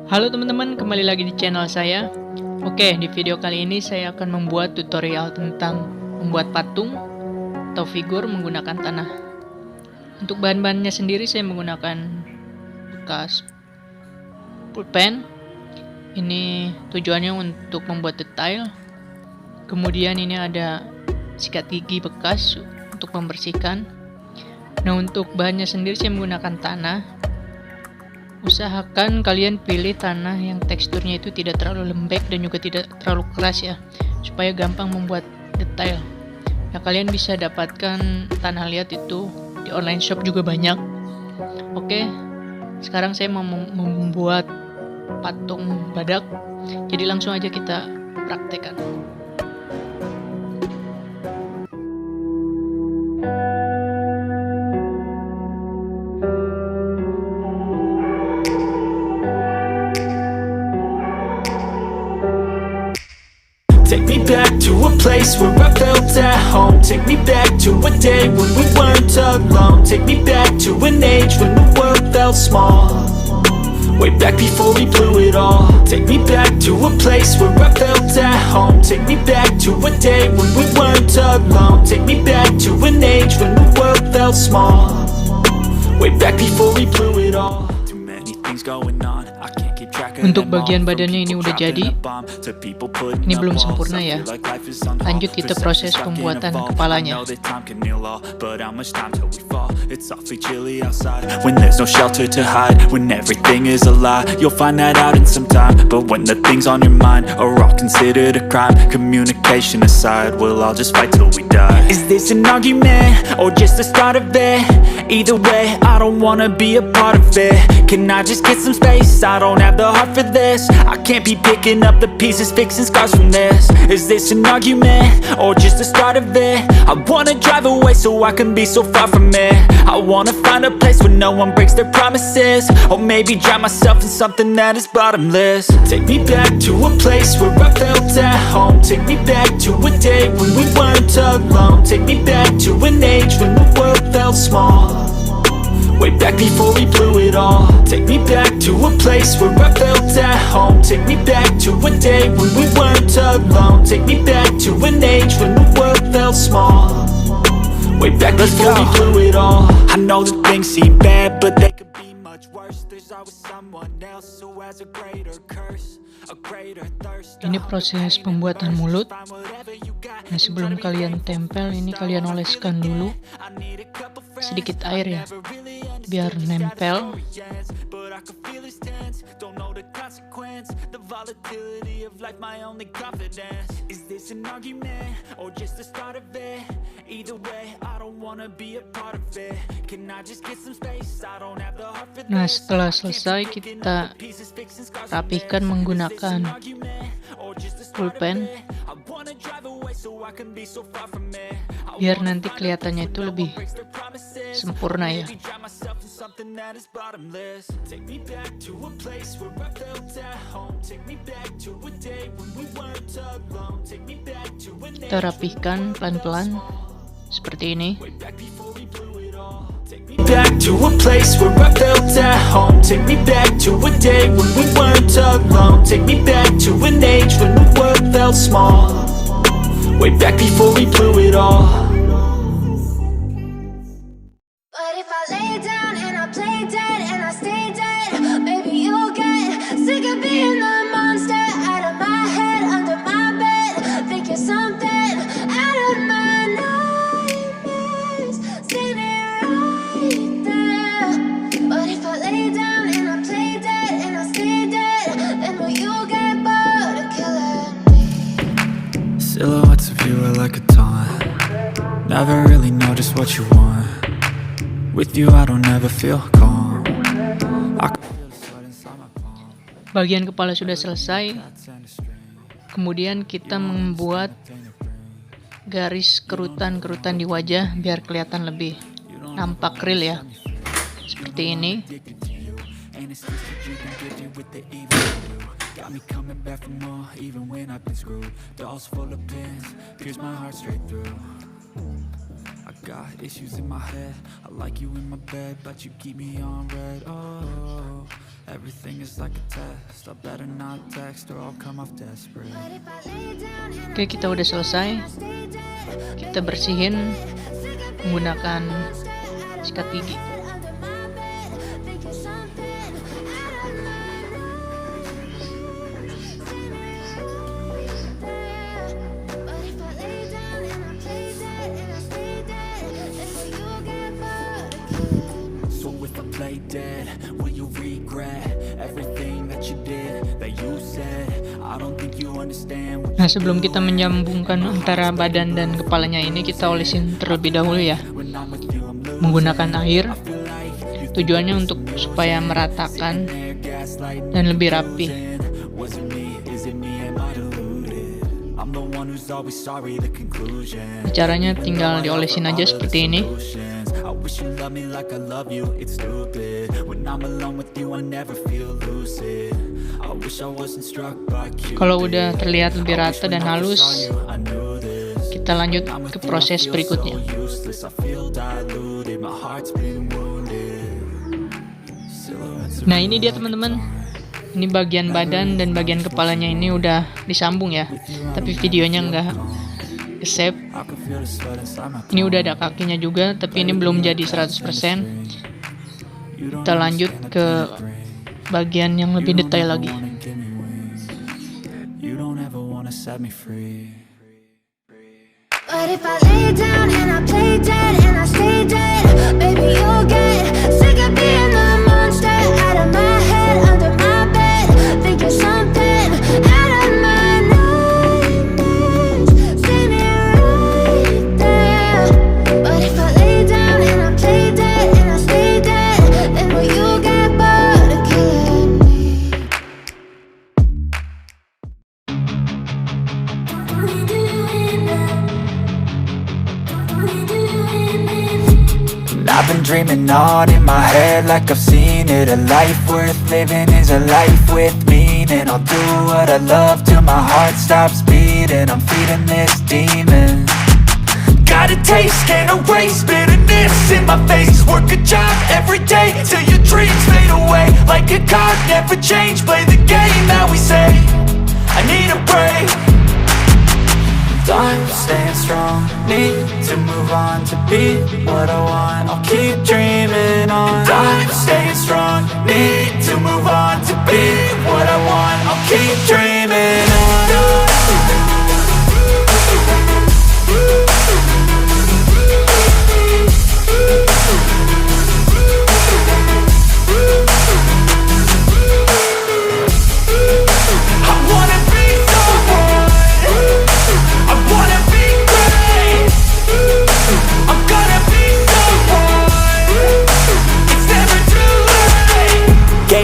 Halo teman-teman, kembali lagi di channel saya. Oke, di video kali ini saya akan membuat tutorial tentang membuat patung atau figur menggunakan tanah. Untuk bahan-bahannya sendiri saya menggunakan bekas pulpen. Ini tujuannya untuk membuat detail. Kemudian ini ada sikat gigi bekas untuk membersihkan. Nah, untuk bahannya sendiri saya menggunakan tanah. Usahakan kalian pilih tanah yang teksturnya itu tidak terlalu lembek dan juga tidak terlalu keras ya, supaya gampang membuat detail. Ya, kalian bisa dapatkan tanah liat itu di online shop juga banyak. Oke, sekarang saya mau membuat patung badak. Jadi langsung aja kita praktekkan. Take me back to a place where I felt at home. Take me back to a day when we weren't alone. Take me back to an age when the world felt small. Way back before we blew it all. Take me back to a place where I felt at home. Take me back to a day when we weren't alone. Take me back to an age when the world felt small. Way back before we blew it all. Too many things going on. I can't keep track of them all. Untuk bagian badannya ini udah jadi. Ini belum sempurna ya. Lanjut kita proses pembuatan kepalanya. When there's no shelter to hide, when everything is a lie, you'll find that out in some time. But when the things on your mind are all considered a crime, communication aside, we'll all just fight till we die. Is this an argument or just the start of it? Either way, I don't wanna be a part of it. Can I just get some space? I don't have the heart for this. I can't be picking up the pieces, fixing scars from this. Is this an argument or just the start of it? I wanna drive away so I can be so far from it. I wanna find a place where no one breaks their promises, or maybe drown myself in something that is bottomless. Take me back to a place where I felt at home. Take me back to a day when we weren't alone. Take me back to an age when the world felt small. Way back before we blew it all. Take me back to a place where I felt at home. Take me back to a day when we weren't alone. Take me back to an age when the world felt small. Way back before we blew it all. I know that things seem bad, but they could be much worse. There's always someone else who has a greater curse, a greater thirst. Ini proses pembuatan mulut. Nah, sebelum kalian tempel ini kalian oleskan dulu sedikit air ya, biar nempel. Nah, setelah selesai kita rapihkan menggunakan pulpen biar nanti kelihatannya itu lebih sempurna ya. Kita rapihkan pelan-pelan seperti ini. Back to a place where I felt at home. Take me back to a day when we weren't alone. Take me back to an age when the world felt small. Way back before we blew it all. But if I lay down and I play dead and I stay dead, maybe you'll get sick of being the monster out of my head, under my bed. Think you're something out of my nightmares, standing right there. But if I lay down and I play dead and I stay dead, then will you get bored of killing me? Silhouettes of you are like a taunt. Never really know just what you want. With you I don't ever feel calm. I can feel the sweat inside my palms. bagian kepala sudah selesai. Kemudian kita membuat garis kerutan-kerutan di wajah biar kelihatan lebih nampak real ya. Seperti ini. I got issues in my head. I like you in my bed, but you keep me on red. Oh, everything is like a test. I better not text or I'll come off desperate. Oke, kita udah selesai. Kita bersihin menggunakan sikat gigi. Dead, will you regret everything that you did, that you said? I don't think you understand. Nah, sebelum kita menyambungkan antara badan dan kepalanya ini, kita olesin terlebih dahulu ya, menggunakan air. Tujuannya untuk supaya meratakan dan lebih rapi. Caranya tinggal diolesin aja seperti ini. Wish you love me like I love you, it's stupid. When I'm alone with you, I never feel lucid. I wish I wasn't struck by Q. Kalau udah terlihat lebih rata dan halus, kita lanjut ke proses berikutnya. Nah, ini dia teman-teman. Ini bagian badan dan bagian kepalanya ini udah disambung ya. Tapi videonya nggak ke-save. Ini udah ada kakinya juga, tapi ini belum jadi 100%. Kita lanjut ke bagian yang lebih detail lagi. But if I lay down and I play dead and I stay dead, baby you'll get sick of being the monster out of my head, under my bed, thinking something out of my nightmares. See me right there. But if I lay down and I play dead and I stay dead, then will you get bored of killing me? I've been dreaming on in my head like I've seen it. A life worth living is a life with meaning. I'll do what I love till my heart stops beating. I'm feeding this demon. Got a taste, can't erase bitterness in my face. Work a job every day till your dreams fade away. Like a card, never change, play the game that we say. I need a break. I'm staying strong, need to move on to be what I want. I'll keep dreaming on. I'm staying strong, need to move on to be what I want. I'll keep dreaming on.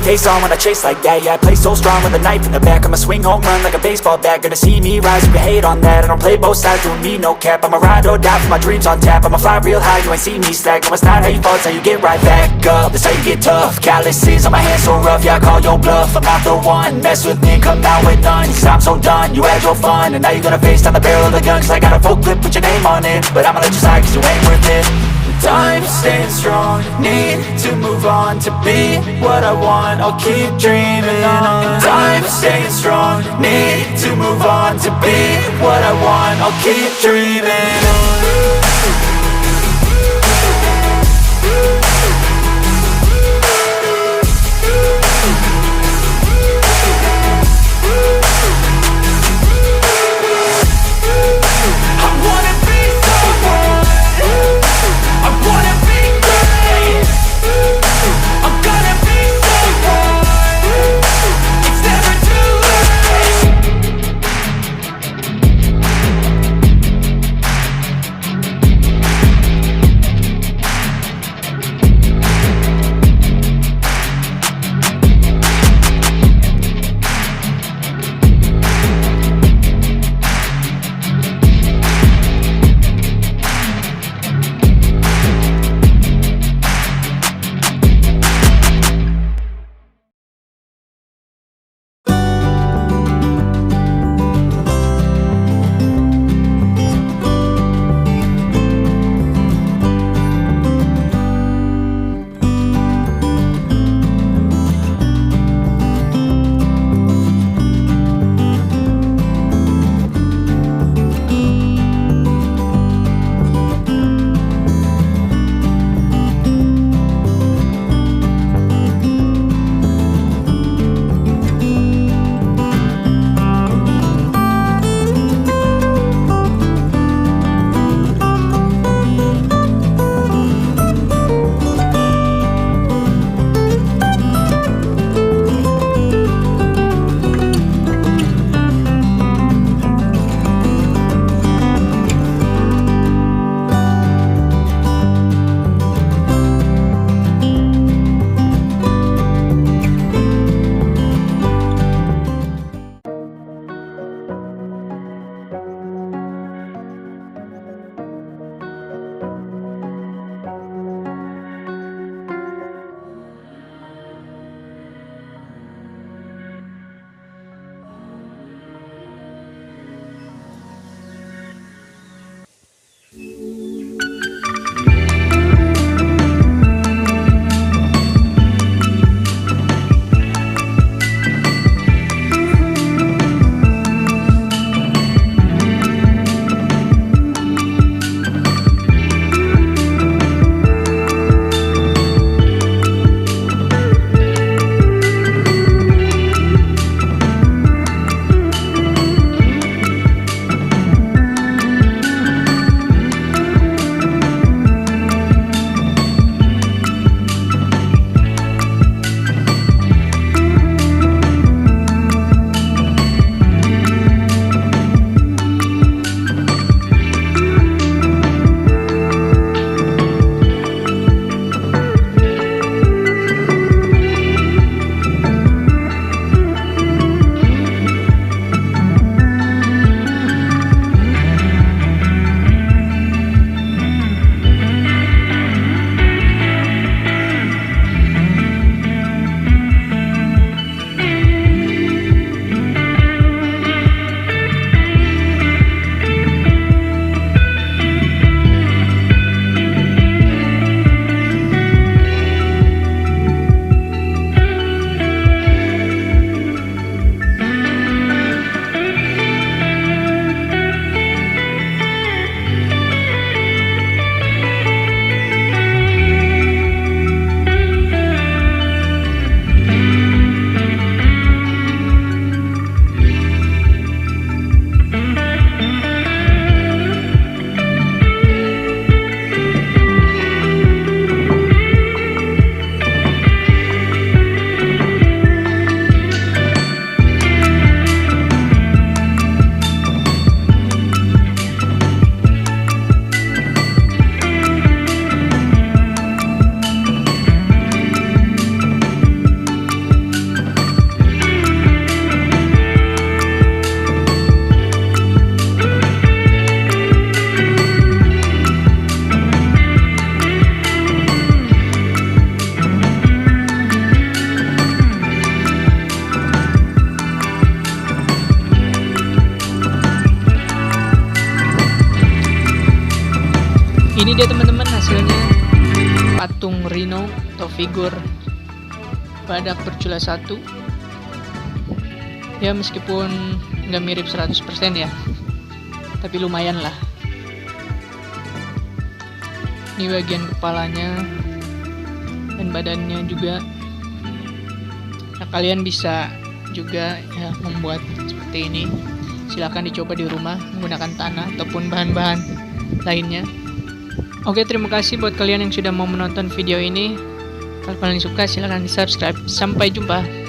Face on when I chase like that, yeah, I play so strong with a knife in the back. I'ma swing home run like a baseball bat. Gonna see me rise, you can hate on that. I don't play both sides, doing me no cap. I'ma ride or die for my dreams on tap. I'ma fly real high, you ain't see me slack. No, it's not how you fall, it's how you get right back up. That's how you get tough. Calluses on my hands so rough, yeah, I call your bluff. I'm not the one, mess with me, come out with none. Cause I'm so done, you had your fun. And now you're gonna face down the barrel of the gun. Cause I got a full clip, put your name on it. But I'ma let you slide cause you ain't worth it. I'm staying strong, need to move on to be what I want. I'll keep dreaming on. I'm staying strong, need to move on to be what I want. I'll keep dreaming on. Ini dia teman-teman hasilnya, patung rhino atau figur badak bercula 1. Ya meskipun nggak mirip 100% ya, tapi lumayan lah. Ini bagian kepalanya dan badannya juga. Nah, kalian bisa juga ya membuat seperti ini. Silahkan dicoba di rumah menggunakan tanah ataupun bahan-bahan lainnya. Oke, terima kasih buat kalian yang sudah mau menonton video ini. Kalau kalian suka silahkan di subscribe. Sampai jumpa.